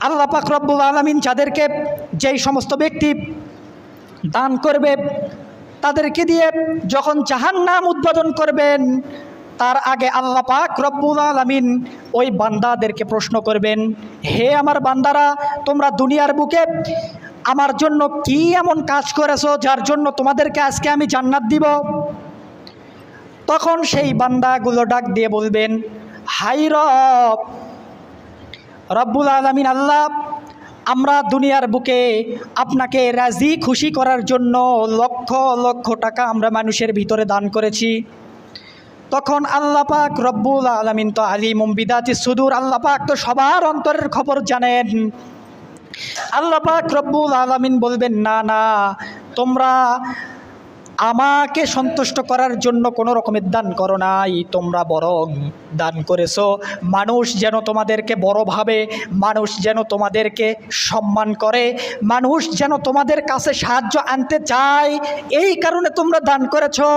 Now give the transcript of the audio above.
আল্লাহ পাক রব্বুল আলামিন যাদেরকে যেই সমস্ত ব্যক্তি দান করবে তাদেরকে দিয়ে যখন জাহান্নাম উদ্বোধন করবেন, তার আগে আল্লাহ পাক রব্বুল আলামিন ওই বান্দাদেরকে প্রশ্ন করবেন, হে আমার বান্দারা, তোমরা দুনিয়ার বুকে আমার জন্য কি এমন কাজ করেছো যার জন্য তোমাদেরকে আজকে আমি জান্নাত দিব? তখন সেই বান্দাগুলো ডাক দিয়ে বলবেন, হাই রব্বুল আলামিন, আল্লাহ, আমরা দুনিয়ার বুকে আপনাকে রাজি খুশি করার জন্য লক্ষ লক্ষ টাকা আমরা মানুষের ভিতরে দান করেছি। তখন আল্লাহ পাক রব্বুল আলামিন তো আলিমুম বিদাতিস সুদূর, আল্লাহ পাক তো সবার অন্তরের খবর জানেন। আল্লাহ পাক রব্বুল আলামিন বলবেন, না না, তোমরা আমাকে সন্তুষ্ট করার জন্য কোনো রকমের দান করো নাই, তোমরা বরং দান করেছো মানুষ যেন তোমাদেরকে বড় ভাবে, মানুষ যেন তোমাদেরকে সম্মান করে, মানুষ যেন তোমাদের কাছে সাহায্য আনতে চায়, এই কারণে তোমরা দান করেছো।